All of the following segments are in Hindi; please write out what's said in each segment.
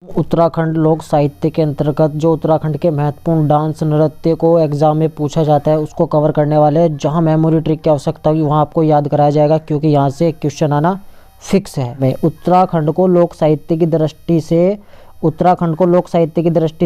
उत्तराखंड लोक साहित्य के अंतर्गत जो उत्तराखंड के महत्वपूर्ण डांस नृत्य को एग्जाम में पूछा जाता है उसको कवर करने वाले हैं। जहां मेमोरी ट्रिक की आवश्यकता होगी वहां आपको याद कराया जाएगा, क्योंकि यहां से एक क्वेश्चन आना फिक्स है। मैं उत्तराखंड को लोक साहित्य की दृष्टि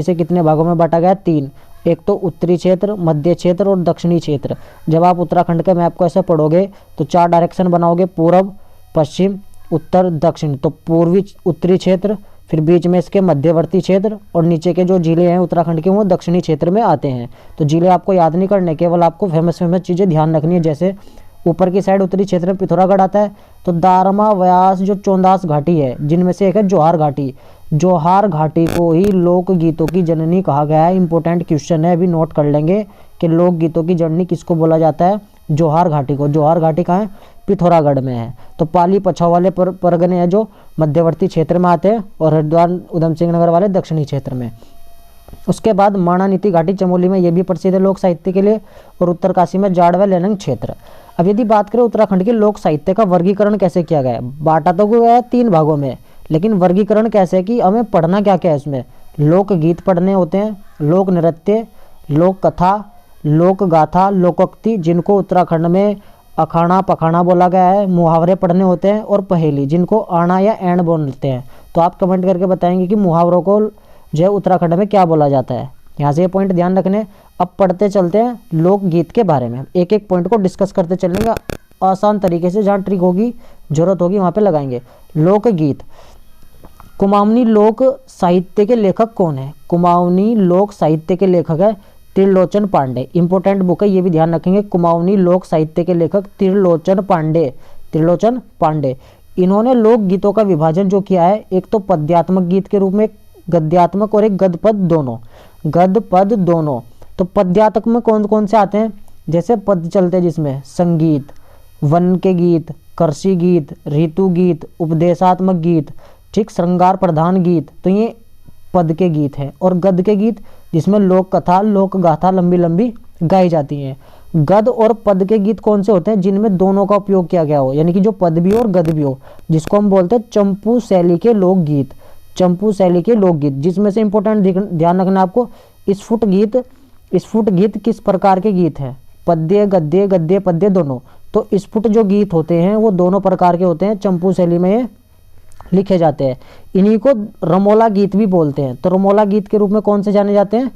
से कितने भागों में बांटा गया? 3। एक तो उत्तरी क्षेत्र, मध्य क्षेत्र और दक्षिणी क्षेत्र। जब आप उत्तराखंड के मैप को ऐसे पढ़ोगे तो 4 डायरेक्शन बनाओगे, पूर्व, पश्चिम, उत्तर, दक्षिण। तो पूर्वी उत्तरी क्षेत्र, फिर बीच में इसके मध्यवर्ती क्षेत्र और नीचे के जो जिले हैं उत्तराखंड के वो दक्षिणी क्षेत्र में आते हैं। तो जिले आपको याद नहीं करने, केवल आपको फेमस चीज़ें ध्यान रखनी है। जैसे ऊपर की साइड उत्तरी क्षेत्र में पिथौरागढ़ आता है, तो दारमा, व्यास जो चौंदास घाटी है जिनमें से एक है जोहार घाटी। जोहार घाटी को ही लोकगीतों की जननी कहा गया है। इंपॉर्टेंट क्वेश्चन है, अभी नोट कर लेंगे कि लोकगीतों की जननी किसको बोला जाता है? जोहार घाटी को। जोहार घाटी कहाँ है? पिथौरागढ़ में है। तो पाली पछाव वाले परगने हैं जो मध्यवर्ती क्षेत्र में आते हैं और हरिद्वार उधम सिंह नगर वाले दक्षिणी क्षेत्र में। उसके बाद माणानीति घाटी चमोली में, ये भी प्रसिद्ध है लोक साहित्य के लिए। और उत्तरकाशी में जाड़ व लेनंग क्षेत्र। अब यदि बात करें उत्तराखंड के लोक साहित्य का वर्गीकरण कैसे किया गया है, बांटा तो गया है 3 भागों में, लेकिन वर्गीकरण कैसे है कि हमें पढ़ना क्या क्या है इसमें। लोकगीत पढ़ने होते हैं, लोक नृत्य, लोक कथा, लोक गाथा, लोकोक्ति जिनको उत्तराखंड में अखाड़ा पखाड़ा बोला गया है, मुहावरे पढ़ने होते हैं, और पहेली जिनको आना या एंड बोलते हैं। तो आप कमेंट करके बताएंगे कि मुहावरों को जो है उत्तराखंड में क्या बोला जाता है। यहाँ से ये पॉइंट ध्यान रखने। अब पढ़ते चलते हैं लोकगीत के बारे में, एक एक पॉइंट को डिस्कस करते चलेंगे आसान तरीके से। जहाँ ट्रिक होगी, जरूरत होगी वहाँ पे लगाएंगे। लोकगीत। कुमाऊनी लोक साहित्य के लेखक कौन है? कुमाऊनी लोक साहित्य के लेखक है त्रिलोचन पांडे। इंपॉर्टेंट बुक है, ये भी ध्यान रखेंगे। कुमाऊनी लोक साहित्य के लेखक त्रिलोचन पांडे। इन्होंने लोक गीतों का विभाजन जो किया है, एक तो पद्यात्मक गीत के रूप में, गद्यात्मक और एक गद पद दोनों। तो पद्यात्मक में कौन कौन से आते हैं? जैसे पद चलते हैं जिसमें संगीत, वन के गीत, कृषि गीत, ऋतु गीत, उपदेशात्मक गीत, ठीक, श्रृंगार प्रधान गीत। तो ये पद के गीत हैं। और गद के गीत जिसमें लोक कथा, लोक गाथा लंबी लंबी गाई जाती हैं। गद और पद के गीत कौन से होते हैं? जिनमें दोनों का उपयोग किया गया हो, यानी कि जो पद भी हो और गद भी हो, जिसको हम बोलते हैं चंपू शैली के लोकगीत। चंपू शैली के लोकगीत, जिसमें से इंपॉर्टेंट ध्यान रखना आपको, स्फुट गीत किस प्रकार के गीत हैं? पद्य, गद्य पद्य दोनों। तो स्फुट जो गीत होते हैं वो दोनों प्रकार के होते हैं, चंपू शैली में ये लिखे जाते हैं। इन्हीं को रमोला गीत भी बोलते हैं। तो रमोला गीत के रूप में कौन से जाने जाते हैं?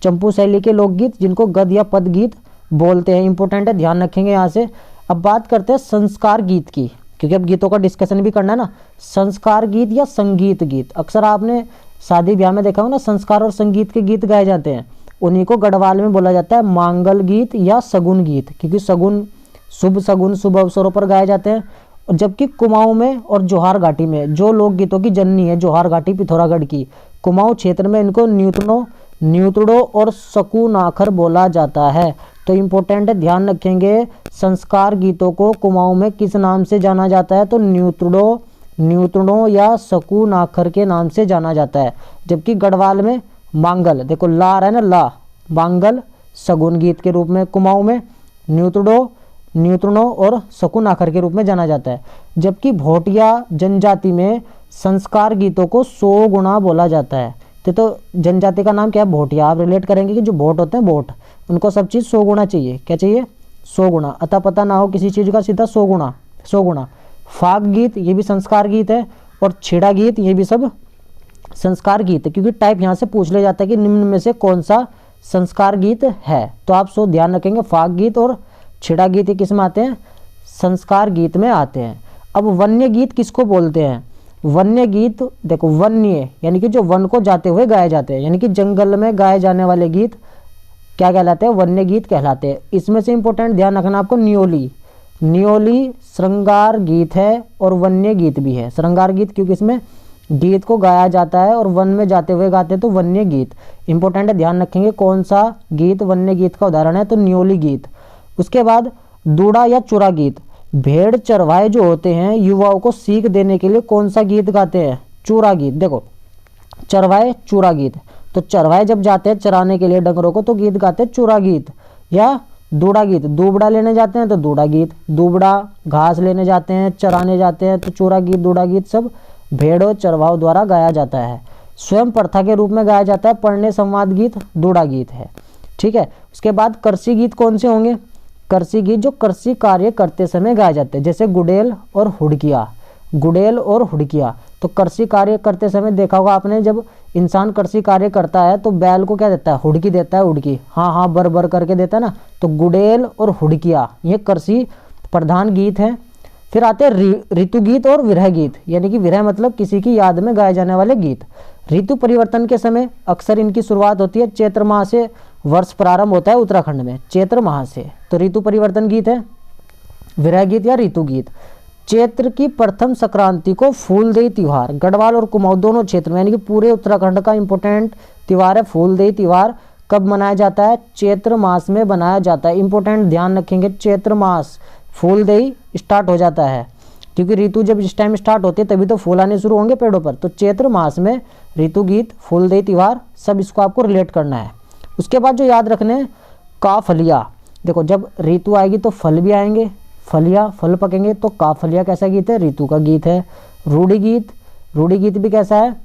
चंपू शैली के लोकगीत, जिनको गद या पद गीत बोलते हैं। इंपॉर्टेंट है, ध्यान रखेंगे यहाँ से। अब बात करते हैं संस्कार गीत की, क्योंकि अब गीतों का डिस्कशन भी करना है ना। संस्कार गीत या संगीत गीत, अक्सर आपने शादी ब्याह में देखा हो ना, संस्कार और संगीत के गीत गाए जाते हैं। उन्हीं को गढ़वाल में बोला जाता है मांगल गीत या सगुन गीत, क्योंकि सगुन शुभ अवसरों पर गाए जाते हैं। जबकि कुमाऊं में और जोहार घाटी में जो लोकगीतों की जननी है, जोहार घाटी पिथौरागढ़ की, कुमाऊं क्षेत्र में इनको न्यूतड़ो और सकूनाखर बोला जाता है। तो इंपॉर्टेंट है, ध्यान रखेंगे। संस्कार गीतों को कुमाऊं में किस नाम से जाना जाता है? तो न्यूतड़ो या सकूनाखर के नाम से जाना जाता है। जबकि गढ़वाल में मांगल, देखो ला है ना, ला, मांगल सगुन गीत के रूप में, कुमाऊं में न्यूतड़ो और सकूनाखर के रूप में जाना जाता है। जबकि भोटिया जनजाति में संस्कार गीतों को 100 गुणा बोला जाता है। तो जनजाति का नाम क्या है? भोटिया। आप रिलेट करेंगे कि जो भोट होते हैं, भोट, उनको सब चीज़ 100 गुणा चाहिए। क्या चाहिए? 100 गुणा। अता पता ना हो किसी चीज़ का, सीधा 100 गुणा। फाग गीत, ये भी संस्कार गीत है। और छेड़ा गीत, ये भी सब संस्कार गीत है, क्योंकि टाइप यहाँ से पूछ लिया जाता है कि निम्न में से कौन सा संस्कार गीत है। तो आप सो ध्यान रखेंगे, फाग गीत और छेड़ा गीत किस में आते हैं? संस्कार गीत में आते हैं। अब वन्य गीत किसको बोलते हैं? वन्य गीत, देखो वन्य यानी कि जो वन को जाते हुए गाए जाते हैं, यानी कि जंगल में गाए जाने वाले गीत क्या कहलाते हैं? वन्य गीत कहलाते हैं। इसमें से इंपॉर्टेंट ध्यान रखना आपको, न्योली श्रृंगार गीत है और वन्य गीत भी है। श्रृंगार गीत क्योंकि इसमें गीत को गाया जाता है और वन में जाते हुए गाते हैं, तो वन्य गीत। इंपॉर्टेंट है, ध्यान रखेंगे कौन सा गीत वन्य गीत का उदाहरण है? तो न्योली गीत। उसके बाद दूड़ा या चुरा गीत, भेड़ चरवाहे जो होते हैं युवाओं को सीख देने के लिए कौन सा गीत गाते हैं? चूरा गीत। देखो चरवाहे, चूरा गीत। तो चरवाहे जब जाते हैं चराने के लिए डंगरों को, तो गीत गाते हैं चूरा गीत या दूड़ा गीत। दूबड़ा लेने जाते हैं तो दूड़ा गीत, दूबड़ा घास लेने जाते हैं, चराने जाते हैं, तो चूरा गीत, दूड़ा गीत सब भेड़ों चरवाहों द्वारा गाया जाता है। स्वयं प्रथा के रूप में गाया जाता है। पढ़ने संवाद गीत दूड़ा गीत है। ठीक है, उसके बाद कृषि गीत कौन से होंगे? कृषि गीत जो कृषि कार्य करते समय गाए जाते हैं, जैसे गुड़ेल और हुड़किया। गुड़ेल और हुड़किया तो कृषि कार्य करते समय देखा होगा आपने, जब इंसान कृषि कार्य करता है तो बैल को क्या देता है? हुड़की देता है। हुड़की हाँ हाँ बर बर करके देता है ना। तो गुड़ेल और हुड़किया ये कृषि प्रधान गीत हैं। फिर आते हैं ऋतु गीत और विरह गीत, यानी कि विरह मतलब किसी की याद में गाए जाने वाले गीत। ऋतु परिवर्तन के समय अक्सर इनकी शुरुआत होती है चैत्र माह से। वर्ष प्रारंभ होता है उत्तराखंड में चैत्र माह से। तो ऋतु परिवर्तन गीत है विरह गीत या ऋतु गीत। चैत्र की प्रथम संक्रांति को फूलदेई त्योहार, गढ़वाल और कुमाऊं दोनों क्षेत्र में यानी कि पूरे उत्तराखंड का इंपॉर्टेंट त्योहार है फूलदेई त्योहार। कब मनाया जाता है? चैत्र मास में मनाया जाता है। इंपॉर्टेंट ध्यान रखेंगे, चैत्र मास फूलदेई स्टार्ट हो जाता है, क्योंकि ऋतु जब इस टाइम स्टार्ट होती है तभी तो फूल आने शुरू होंगे पेड़ों पर। तो चैत्र मास में ऋतु गीत, फूलदेई त्योहार, सब इसको आपको रिलेट करना है। उसके बाद जो याद रखने, काफलिया। देखो जब ऋतु आएगी तो फल भी आएंगे, फलिया फल पकेंगे। तो काफलिया कैसा गीत है? ऋतु का गीत है। रूढ़ी गीत, रूढ़ी गीत भी कैसा है?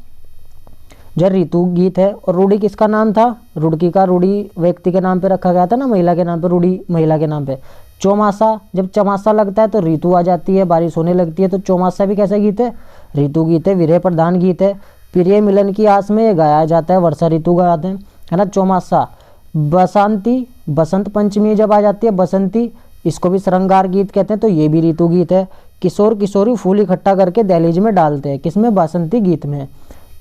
जो ऋतु गीत है। और रूढ़ी किसका नाम था? रुड़की का रूढ़ी व्यक्ति के नाम पे रखा गया था ना, महिला के नाम पे, रूढ़ी महिला के नाम पे। चौमासा, जब चौमासा लगता है तो ऋतु आ जाती है, बारिश होने लगती है। तो चौमासा भी कैसा गीत है? ऋतु गीत है, विरह प्रधान गीत है। प्रिय मिलन की आस में ये गाया जाता है, वर्षा ऋतु गाते हैं, है ना चौमासा। बसंती, बसंत पंचमी जब आ जाती है बसंती, इसको भी श्रृंगार गीत कहते हैं, तो ये भी ऋतु गीत है। किशोर किशोरी फूल इकट्ठा करके दहलीज में डालते हैं, किसमें? बसंती गीत में।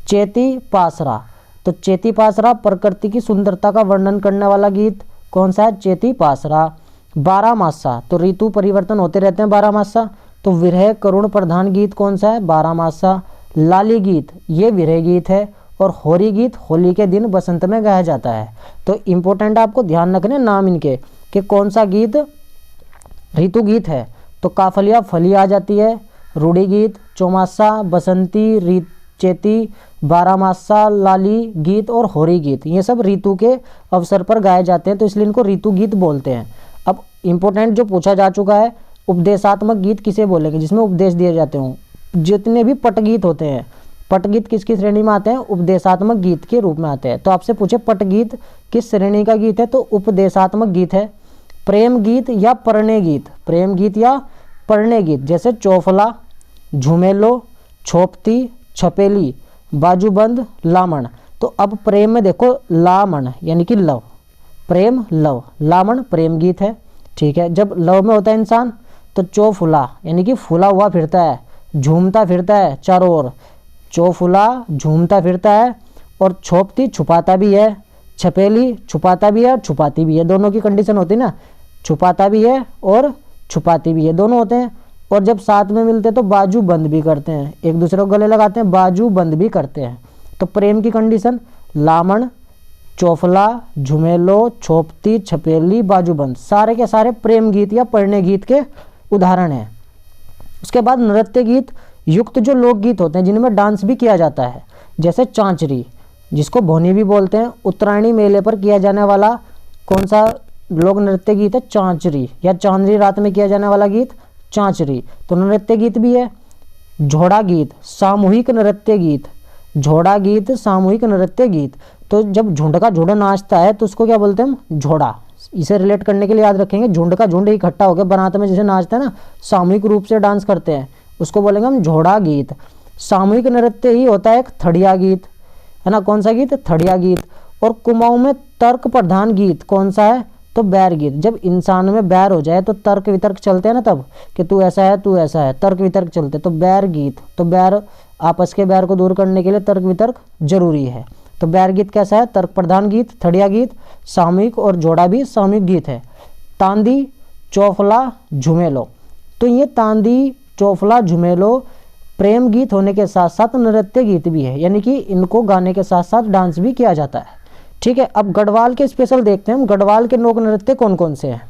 चैती पासरा, तो चैती पासरा प्रकृति की सुंदरता का वर्णन करने वाला गीत कौन सा है? चैती पासरा। बारहमासा, तो ऋतु परिवर्तन होते रहते हैं बारहमासा। तो विरह करुण प्रधान गीत कौन सा है? बारहमासा। लाली गीत ये विरह गीत है। और होरी गीत होली के दिन बसंत में गाया जाता है। तो इम्पोर्टेंट आपको ध्यान रखने नाम इनके कि कौन सा गीत ऋतु गीत है। तो काफलिया फली आ जाती है, रूढ़ी गीत, चौमासा, बसंती, चैती, बारहमासा, लाली गीत और होरी गीत, ये सब ऋतु के अवसर पर गाए जाते हैं, तो इसलिए इनको ऋतु गीत बोलते हैं। अब इम्पोर्टेंट जो पूछा जा चुका है, उपदेशात्मक गीत किसे बोलेंगे? जिसमें उपदेश दिए जाते हों। जितने भी पटगीत होते हैं, पटगीत किसकी श्रेणी में आते हैं? उपदेशात्मक गीत के रूप में आते हैं। तो आपसे पूछे पटगीत किस श्रेणी का गीत है? तो उपदेशात्मक गीत है। प्रेम गीत या प्रणय गीत, प्रेम गीत या प्रणय गीत, जैसे चौफला, झुमेलो, छोपती, छपेली, बाजूबंद, लामण। तो अब प्रेम में देखो लामण यानी कि लव, प्रेम लव, लामण प्रेम गीत है। ठीक है, जब लव में होता है इंसान तो चौफुला यानी कि फूला हुआ फिरता है, झूमता फिरता है चारों ओर। चौफुला झूमता फिरता है। और छोपती छुपाता भी है, छपेली छुपाता भी है और छुपाती भी है, दोनों की कंडीशन होती है ना, छुपाता भी है और छुपाती भी है, दोनों होते हैं। और जब साथ में मिलते हैं तो बाजू बंद भी करते हैं, एक दूसरे को गले लगाते हैं, बाजू बंद भी करते हैं। तो प्रेम की कंडीशन लामण, चौफला, झुमेलो, छोपती, छपेली, बाजूबंद, सारे के सारे प्रेम गीत या प्रणय गीत के उदाहरण हैं। उसके बाद नृत्य गीत युक्त जो लोकगीत होते हैं जिनमें डांस भी किया जाता है, जैसे चांचरी जिसको भोनी भी बोलते हैं, उत्तरायणी मेले पर किया जाने वाला कौन सा लोक नृत्य गीत है? चांचरी, या चांदनी रात में किया जाने वाला गीत चांचरी, तो नृत्य गीत भी है। झोड़ा गीत सामूहिक नृत्य गीत, झोड़ा गीत सामूहिक नृत्य गीत, तो जब झुंड का झुंड नाचता है तो उसको क्या बोलते हैं हम? झोड़ा। इसे रिलेट करने के लिए याद रखेंगे, झुंड का झुंड इकट्ठा होकर बनाते में जैसे नाचते हैं ना, सामूहिक रूप से डांस करते हैं, उसको बोलेंगे हम झोड़ा गीत। सामूहिक नृत्य ही होता है एक थड़िया गीत, है ना, कौन सा गीत? थड़िया गीत। और कुमाऊं में तर्क प्रधान गीत कौन सा है? तो बैर गीत। जब इंसान में बैर हो जाए तो तर्क वितर्क चलते हैं ना, तब कि तू ऐसा है तू ऐसा है, तर्क वितर्क चलते, तो बैर गीत। तो बैर, आपस के बैर को दूर करने के लिए तर्क वितर्क जरूरी है। तो बैर गीत कैसा है? तर्क प्रधान गीत, थड़िया गीत सामूहिक, और जोड़ा भी सामूहिक गीत है। तांदी, चौफला, झुमेलो, तो ये तांदी, चौफला, झुमेलो प्रेम गीत होने के साथ साथ नृत्य गीत भी है, यानी कि इनको गाने के साथ साथ डांस भी किया जाता है। ठीक है, अब गढ़वाल के स्पेशल देखते हैं हम, गढ़वाल के लोक नृत्य कौन कौन से हैं।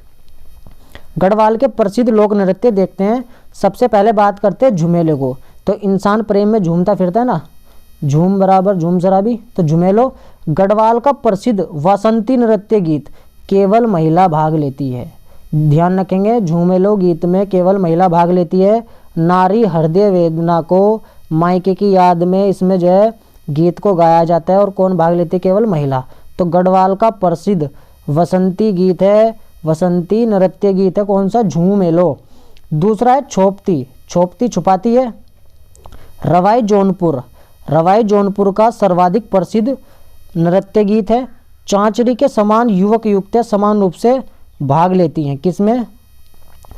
गढ़वाल के प्रसिद्ध लोक नृत्य देखते हैं। सबसे पहले बात करते हैं झुमेले को, तो इंसान प्रेम में झूमता फिरता है ना, झूम बराबर झूम शराबी, तो झुमेलो गढ़वाल का प्रसिद्ध वासंती नृत्य गीत, केवल महिला भाग लेती है। ध्यान रखेंगे, झूमेलो गीत में केवल महिला भाग लेती है। नारी हृदय वेदना को मायके की याद में इसमें जो है गीत को गाया जाता है और कौन भाग लेती है? केवल महिला। तो गढ़वाल का प्रसिद्ध वसंती गीत है, वसंती नृत्य गीत है कौन सा? झूमेलो। दूसरा है छोपती, छोपती छुपाती है। रवाई जौनपुर, रवाई जौनपुर का सर्वाधिक प्रसिद्ध नृत्य गीत है। चांचरी के समान युवक युवतियाँ समान रूप से भाग लेती हैं, किसमें?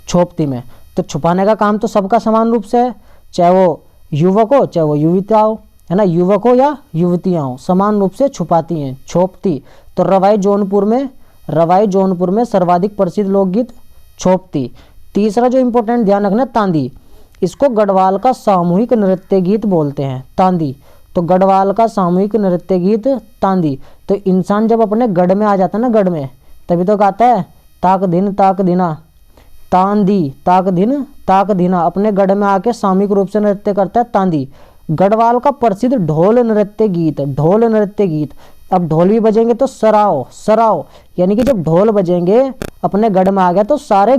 छोपती में। तो छुपाने का काम तो सबका समान रूप से है, चाहे वो युवक हो चाहे वो युवतिया हो, है ना, युवक हो या युवतियाँ हो, समान रूप से छुपाती हैं छोपती। तो रवाई जौनपुर में सर्वाधिक प्रसिद्ध लोकगीत छोपती। तीसरा जो इंपॉर्टेंट ध्यान रखना, तांदी, इसको गढ़वाल का सामूहिक नृत्य गीत बोलते हैं, तांदी। तो गढ़वाल का सामूहिक नृत्य गीत तांदी। तो इंसान जब अपने गढ़ में आ जाता है ना, गढ़ में, तभी तो गाता है ताक दिन ताक दिना, तांदी, ताक दिन ताक दिना। अपने गढ़ में आके सामूहिक रूप से नृत्य करता है तांदी। गढ़वाल का प्रसिद्ध ढोल नृत्य गीत, ढोल नृत्य गीत। अब ढोल भी बजेंगे तो सराओ, सराओ, यानी कि जब ढोल बजेंगे अपने गढ़ में आ गया तो सारे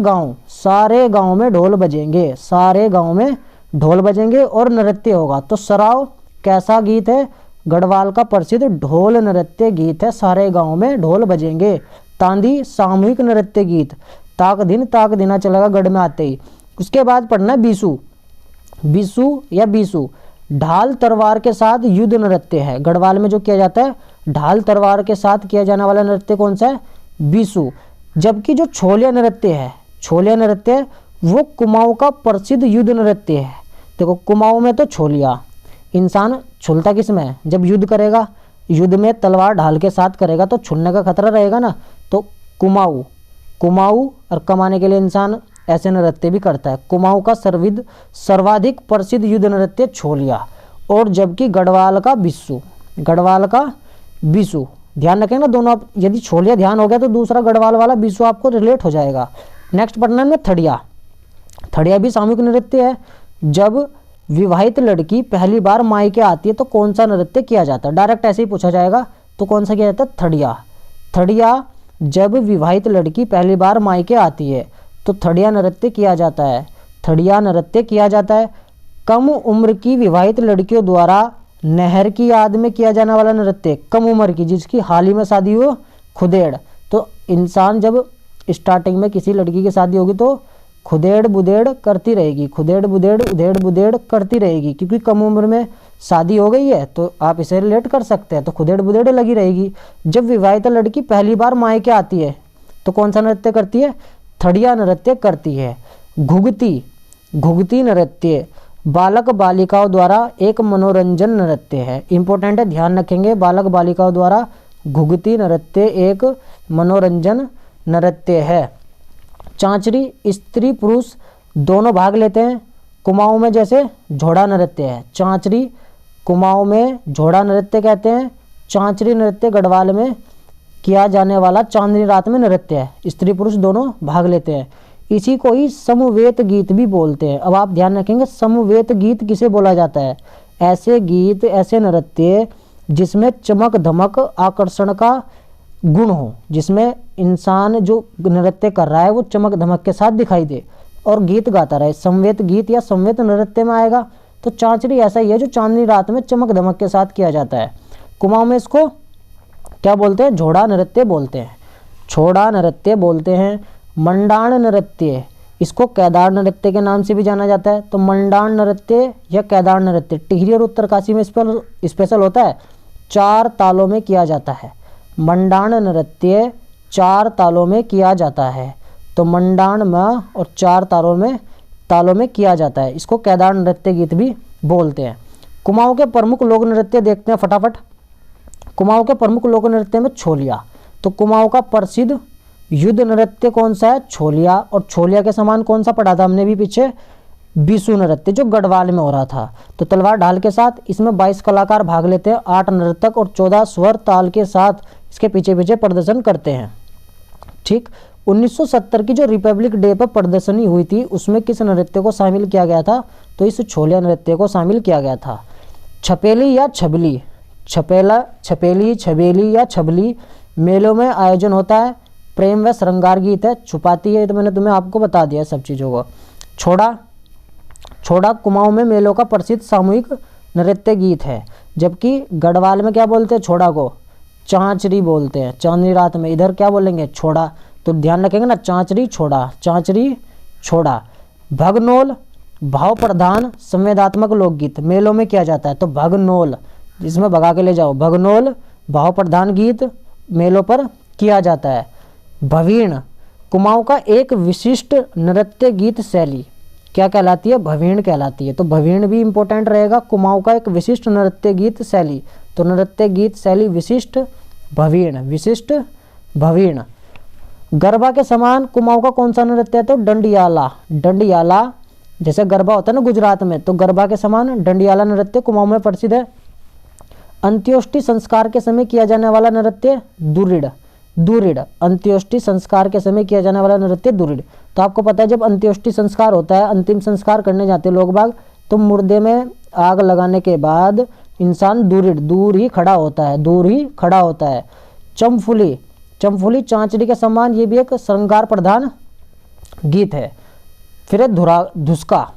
गांव में ढोल बजेंगे, सारे गांव में ढोल बजेंगे और नृत्य होगा। तो सराओ कैसा गीत है? गढ़वाल का प्रसिद्ध ढोल नृत्य गीत है, सारे गांव में ढोल बजेंगे। तांदी सामूहिक नृत्य गीत, ताक दिना चलेगा गढ़ में आते ही। उसके बाद पढ़ना बीसू, बीसू या बीसू ढाल तलवार के साथ युद्ध नृत्य है। गढ़वाल में जो किया जाता है ढाल तलवार के साथ किया जाने वाला नृत्य कौन सा है? बीसू। जबकि जो छोलिया नृत्य है, छोलिया नृत्य वो कुमाऊं का प्रसिद्ध युद्ध नृत्य है। देखो कुमाऊं में तो छोलिया, इंसान छुलता किस में? जब युद्ध करेगा, युद्ध में तलवार ढाल के साथ करेगा तो छुलने का खतरा रहेगा ना। तो कुमाऊं, कुमाऊं और कमाने के लिए इंसान ऐसे नृत्य भी करता है। कुमाऊं का सर्वाधिक प्रसिद्ध युद्ध नृत्य छोलिया। और जबकि गढ़वाल का बिस्सू, गढ़वाल का बिस्सू। ध्यान रखें ना दोनों, आप यदि छोलिया ध्यान हो गया तो दूसरा गढ़वाल वाला बिस्सू आपको रिलेट हो जाएगा। नेक्स्ट पढ़ना में थड़िया, थड़िया भी सामूहिक नृत्य है। जब विवाहित लड़की पहली बार मायके आती है तो कौन सा नृत्य किया जाता है? डायरेक्ट ऐसे ही पूछा जाएगा तो कौन सा किया जाता है? थड़िया। थड़िया जब विवाहित लड़की पहली बार मायके आती है तो थड़िया नृत्य किया जाता है, थड़िया नृत्य किया जाता है। कम उम्र की विवाहित लड़कियों द्वारा नहर की याद में किया जाने वाला नृत्य, कम उम्र की जिसकी हाल ही में शादी हो, खुदेड़। तो इंसान जब स्टार्टिंग में किसी लड़की की शादी होगी तो खुदेड़ बुदेड़ करती रहेगी, खुदेड़ बुदेड़ उधेड़ बुदेड़ करती रहेगी, क्योंकि कम उम्र में शादी हो गई है तो आप इसे रिलेट कर सकते हैं। तो खुदेड़ बुदेड़ लगी रहेगी। जब विवाहित लड़की पहली बार मायके आती है तो कौन सा नृत्य करती है? थड़िया नृत्य करती है। घुघती, घुघती नृत्य बालक बालिकाओं द्वारा एक मनोरंजन नृत्य है। इंपॉर्टेंट है, ध्यान रखेंगे। बालक बालिकाओं द्वारा घुघती नृत्य एक मनोरंजन नृत्य है। चांचरी स्त्री पुरुष दोनों भाग लेते हैं। कुमाऊं में जैसे झोड़ा नृत्य है, चांचरी कुमाऊं में झोड़ा नृत्य कहते हैं। चांचरी नृत्य गढ़वाल में किया जाने वाला चांदनी रात में नृत्य है, स्त्री पुरुष दोनों भाग लेते हैं। इसी को ही समवेत गीत भी बोलते हैं। अब आप ध्यान रखेंगे, समवेत गीत किसे बोला जाता है? ऐसे गीत, ऐसे नृत्य जिसमें चमक धमक आकर्षण का गुण हो, जिसमें इंसान जो नृत्य कर रहा है वो चमक धमक के साथ दिखाई दे और गीत गाता रहे, समवेत गीत या समवेत नृत्य में आएगा। तो चांचरी ऐसा ही है जो चांदनी रात में चमक धमक के साथ किया जाता है। कुमाऊं में इसको क्या बोलते हैं? झोड़ा नृत्य बोलते हैं, छोड़ा नृत्य बोलते हैं। मंडाण नृत्य, इसको केदार नृत्य के नाम से भी जाना जाता है। तो मंडाण नृत्य या केदार नृत्य टिहरी और उत्तरकाशी में स्पेशल होता है, 4 तालों में किया जाता है। मंडाण नृत्य 4 तालों में किया जाता है। तो मंडाण में और 4 तालों में किया जाता है। इसको केदार नृत्य गीत भी बोलते हैं। कुमाऊं के प्रमुख लोक नृत्य देखते हैं फटाफट। कुमाऊं के प्रमुख लोक नृत्य में छोलिया। तो कुमाऊं का प्रसिद्ध युद्ध नृत्य कौन सा है? छोलिया। और छोलिया के समान कौन सा पढ़ा था हमने भी पीछे? बीसू नृत्य, जो गढ़वाल में हो रहा था। तो तलवार ढाल के साथ इसमें 22 कलाकार भाग लेते हैं, 8 नर्तक और 14 स्वर ताल के साथ इसके पीछे पीछे प्रदर्शन करते हैं। ठीक, 1970 की जो रिपब्लिक डे पर प्रदर्शनी हुई थी उसमें किस नृत्य को शामिल किया गया था? तो इस छोलिया नृत्य को शामिल किया गया था। छपेली या छबली, छपेला, छपेली, छबेली या छबली मेलों में आयोजन होता है। प्रेम व श्रृंगार गीत है। छुपाती है, तो मैंने तुम्हें आपको बता दिया सब चीज़ों को। छोड़ा, छोड़ा कुमाऊं में मेलों का प्रसिद्ध सामूहिक नृत्य गीत है। जबकि गढ़वाल में क्या बोलते हैं छोड़ा को, चांचरी बोलते हैं। चांदनी रात में इधर क्या बोलेंगे, छोड़ा। तो ध्यान रखेंगे ना, चांचरी छोड़ा, चांचरी छोड़ा। भगनोल भाव प्रधान संवेदात्मक लोकगीत मेलों में किया जाता है। तो भगनोल, जिसमें भगा के ले जाओ, भगनोल भाव प्रधान गीत मेलों पर किया जाता है। भवीण कुमाऊं का एक विशिष्ट नृत्य गीत शैली क्या कहलाती है, भवीण कहलाती है। तो भवीण भी इंपॉर्टेंट रहेगा, कुमाऊं का एक विशिष्ट नृत्य गीत शैली। तो नृत्य गीत शैली विशिष्ट भवीण, विशिष्ट भवीण। गरबा के समान कुमाऊं का कौन सा नृत्य है, तो डंडियाला। डंडियाला जैसे गरबा होता है ना गुजरात में, तो गरबा के समान डंडियाला नृत्य कुमाऊं में प्रसिद्ध है। अंत्योष्टि संस्कार के समय किया जाने वाला नृत्य दुरिड़। दुरिड़ अंत्योष्टि संस्कार के समय किया जाने वाला नृत्य दुरिड़। तो आपको पता है जब अंत्योष्टि संस्कार होता है, अंतिम संस्कार करने जाते हैं लोग बाग, तो मुर्दे में आग लगाने के बाद इंसान दुरिड़, दूर ही खड़ा होता है, दूर ही खड़ा होता है। चमफुली, चमफुली चांचड़ी के समान, ये भी एक श्रृंगार प्रधान गीत है। फिर धुस्का,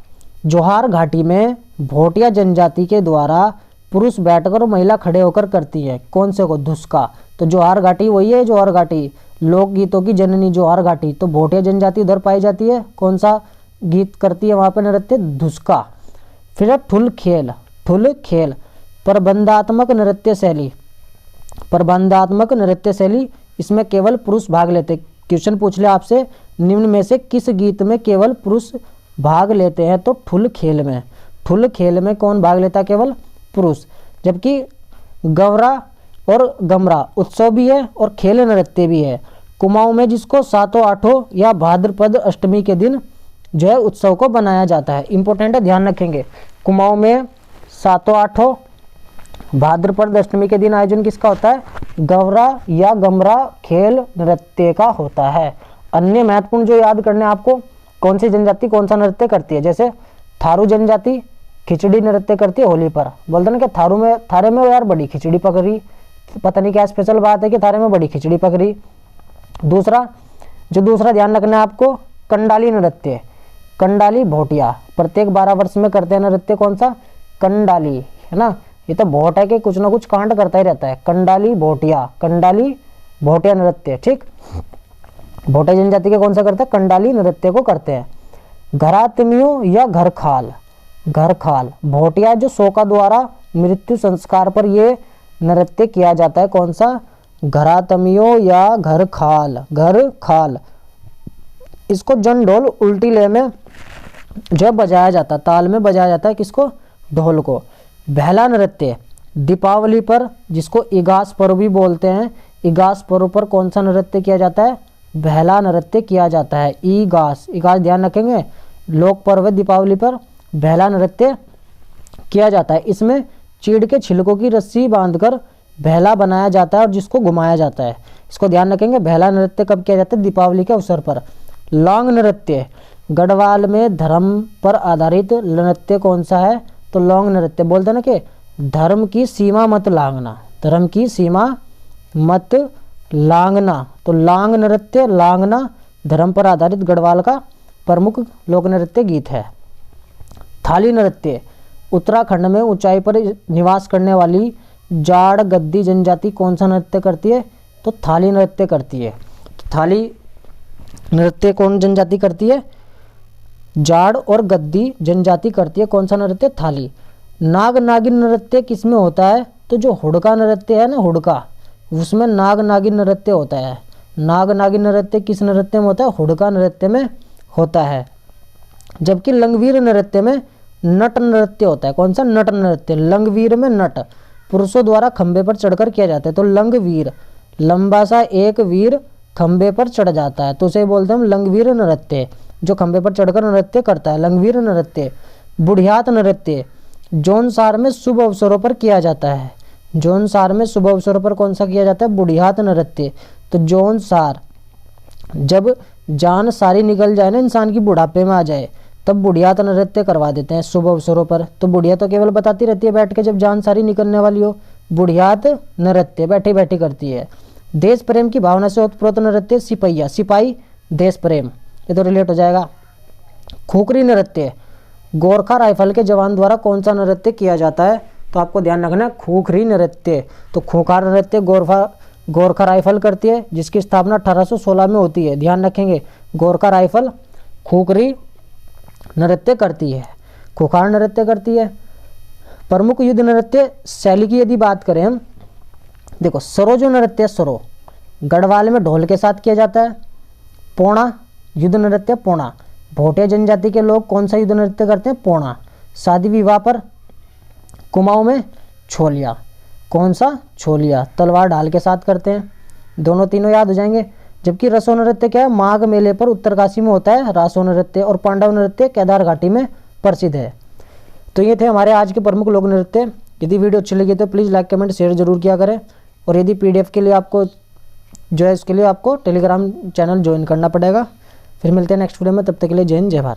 जोहार घाटी में भोटिया जनजाति के द्वारा पुरुष बैठकर और महिला खड़े होकर करती है। कौन से को, धुस्का। तो जोहार घाटी वही है, जोहार घाटी लोकगीतों की जननी जोहार घाटी। तो भोटिया जनजाति उधर पाई जाती है, कौन सा गीत करती है वहाँ पे नृत्य, धुस्का। फिर है ठुल खेल। ठुल खेल प्रबंधात्मक नृत्य शैली। प्रबंधात्मक नृत्य शैली, इसमें केवल पुरुष भाग लेते। क्वेश्चन पूछ ले आपसे, निम्न में से किस गीत में केवल पुरुष भाग लेते हैं, तो ठुल खेल में। ठुल खेल में कौन भाग लेता है, केवल पुरुष। जबकि गवरा और गमरा उत्सव भी है और खेल नृत्य भी है कुमाऊं में, जिसको सातों आठों या भाद्रपद अष्टमी के दिन जो है उत्सव को बनाया जाता है। इंपॉर्टेंट है, ध्यान रखेंगे। कुमाऊं में सातों आठों भाद्रपद अष्टमी के दिन आयोजन किसका होता है, गवरा या गमरा खेल नृत्य का होता है। अन्य महत्वपूर्ण जो याद करने आपको, कौन सी जनजाति कौन सा नृत्य करती है, जैसे थारू जनजाति खिचड़ी नृत्य करती है होली पर। बोलते ना कि थारे में यार बड़ी खिचड़ी पकड़ी, पता नहीं क्या स्पेशल बात है कि थारे में बड़ी खिचड़ी पकड़ी। दूसरा ध्यान रखना है आपको, कंडाली नृत्य। कंडाली भोटिया प्रत्येक 12 वर्ष में करते हैं नृत्य, कौन सा, कंडाली, है ना। ये तो भोट है कि कुछ ना कुछ कांड करता ही रहता है। कंडाली भोटिया, कंडाली भोटिया नृत्य, ठीक। भोटिया जनजाति के कौन सा करते हैं, कंडाली नृत्य को करते हैं। घरातमियों या घर खाल। घर खाल भोटिया जो शोका द्वारा मृत्यु संस्कार पर ये नृत्य किया जाता है, कौन सा, घरातमियों या घर खाल। घर खाल इसको जंडोल उल्टी ले में जो बजाया जाता है, ताल में बजाया जाता है, किसको, ढोल को। बहला नृत्य दीपावली पर, जिसको इगास पर्व भी बोलते हैं, इगास पर्व पर कौन सा नृत्य किया जाता है, बहला नृत्य किया जाता है। इगास ध्यान रखेंगे, लोक पर्व दीपावली पर बहला नृत्य किया जाता है। इसमें चीड़ के छिलकों की रस्सी बांधकर बहला बनाया जाता है और जिसको घुमाया जाता है। इसको ध्यान रखेंगे, बहला नृत्य कब किया जाता है, दीपावली के अवसर पर। लौंग नृत्य गढ़वाल में धर्म पर आधारित नृत्य कौन सा है, तो लौंग नृत्य। बोलते ना कि धर्म की सीमा मत लांघना, धर्म की सीमा मत लांघना। तो लांग नृत्य, लांघना धर्म पर आधारित गढ़वाल का प्रमुख लोक नृत्य गीत है। थाली नृत्य उत्तराखंड में ऊंचाई पर निवास करने वाली जाड़ गद्दी जनजाति कौन सा नृत्य करती है, तो थाली नृत्य करती है। तो थाली नृत्य कौन जनजाति करती है, जाड़ और गद्दी जनजाति करती है, कौन सा नृत्य, थाली। नाग नागिन नृत्य किसमें होता है, तो जो हुड़का नृत्य है ना, हुड़का, उसमें नाग नागिन नृत्य होता है। नाग नागिन नृत्य किस नृत्य में होता है, हुड़का नृत्य में होता है। जबकि लंगवीर नृत्य में नट नृत्य होता है, कौन सा, नट नृत्य। लंगवीर में नट पुरुषों द्वारा खंबे पर चढ़कर किया जाता है। तो लंगवीर, लंबा सा एक वीर खंबे पर चढ़ जाता है, तो उसे बोलते हैं लंगवीर नृत्य, जो खंबे पर चढ़कर नृत्य करता है, लंगवीर नृत्य। बुढ़ियात नृत्य जौनसार में शुभ अवसरों पर किया जाता है। जौनसार में शुभ अवसरों पर कौन सा किया जाता है, बुढ़ियात नृत्य। तो जौनसार, जब जान सारी निकल जाए ना, इंसान की बुढ़ापे में आ जाए, तब बुढ़ियात नृत्य करवा देते हैं शुभ अवसरों पर। तो बुढ़िया तो केवल बताती रहती है बैठ के, जब जान सारी निकलने वाली हो, बुढ़ियात नृत्य बैठी बैठी करती है। देश प्रेम की भावना से उत्प्रोत नृत्य सिपैया, सिपाही देश प्रेम, ये तो रिलेट हो जाएगा। खुखरी नृत्य गोरखा राइफल के जवान द्वारा कौन सा नृत्य किया जाता है, तो आपको ध्यान रखना है खूखरी नृत्य। तो खूंखार नृत्य गोरखा राइफल करती है, जिसकी स्थापना 1816 में होती है। ध्यान रखेंगे, गोरखा राइफल खूखरी नृत्य करती है, खूंखार नृत्य करती है। प्रमुख युद्ध नृत्य शैली की यदि बात करें हम, देखो सरो जो नृत्य है, सरो गढ़वाल में ढोल के साथ किया जाता है। पोणा युद्ध नृत्य, पोणा भोटे जनजाति के लोग कौन सा युद्ध नृत्य करते हैं, पोणा। शादी विवाह पर कुमाऊं में छोलिया, कौन सा, छोलिया, तलवार ढाल के साथ करते हैं। दोनों तीनों याद हो जाएंगे। जबकि रसो नृत्य क्या है, माघ मेले पर उत्तरकाशी में होता है रासो नृत्य, और पांडव नृत्य केदार घाटी में प्रसिद्ध है। तो ये थे हमारे आज के प्रमुख लोक नृत्य। यदि वीडियो अच्छी लगी तो प्लीज़ लाइक कमेंट शेयर जरूर किया करें। और यदि PDF के लिए आपको जो है, इसके लिए आपको टेलीग्राम चैनल ज्वाइन करना पड़ेगा। फिर मिलते हैं नेक्स्ट वीडियो में, तब तक के लिए जय हिंद जय भारत।